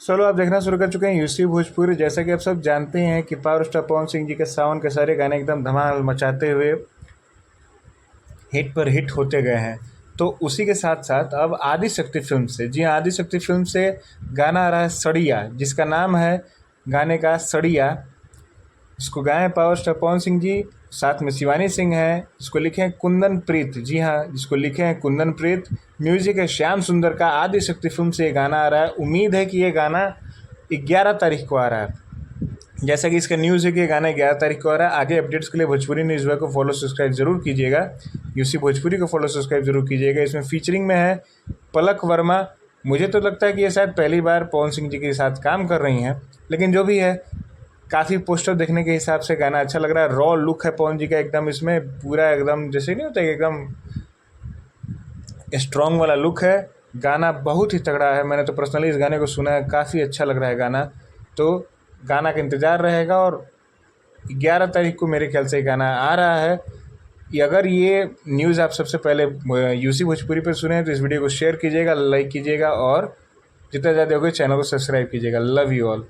चलो आप देखना शुरू कर चुके हैं यूसी भोजपुरी। जैसा कि आप सब जानते हैं कि पावर स्टार पवन सिंह जी के सावन के सारे गाने एकदम धमाल मचाते हुए हिट पर हिट होते गए हैं। तो उसी के साथ साथ अब आदिशक्ति फिल्म से, जी हाँ, आदिशक्ति फिल्म से गाना आ रहा है सड़िया, जिसका नाम है गाने का सड़िया। इसको गाए हैं पावर स्टार पवन सिंह जी, साथ में शिवानी सिंह है। इसको लिखे हैं कुंदन प्रीत, जी हाँ, जिसको लिखे हैं कुंदन प्रीत। म्यूजिक है श्याम सुंदर का। आदिशक्ति फिल्म से ये गाना आ रहा है। उम्मीद है कि ये गाना 11 तारीख को आ रहा है। जैसा कि इसका न्यूज़ है कि ये गाना 11 तारीख को आ रहा है। आगे अपडेट्स के लिए भोजपुरी न्यूज़ को फॉलो सब्सक्राइब जरूर कीजिएगा। यूसी भोजपुरी को फॉलो सब्सक्राइब जरूर कीजिएगा। इसमें फीचरिंग में है पलक वर्मा। मुझे तो लगता है कि ये शायद पहली बार पवन सिंह जी के साथ काम कर रही हैं, लेकिन जो भी है, काफ़ी पोस्टर देखने के हिसाब से गाना अच्छा लग रहा है। रॉ लुक है पवन जी का एकदम, इसमें पूरा एकदम जैसे नहीं होता, एकदम स्ट्रॉन्ग वाला लुक है। गाना बहुत ही तगड़ा है। मैंने तो पर्सनली इस गाने को सुना है, काफ़ी अच्छा लग रहा है गाना। तो गाना का इंतज़ार रहेगा और 11 तारीख को मेरे ख्याल से ये गाना आ रहा है। अगर ये न्यूज़ आप सबसे पहले यूसी भोजपुरी पर सुने हैं तो इस वीडियो को शेयर कीजिएगा, लाइक कीजिएगा और जितना ज़्यादा हो गए चैनल को सब्सक्राइब कीजिएगा। Love you all.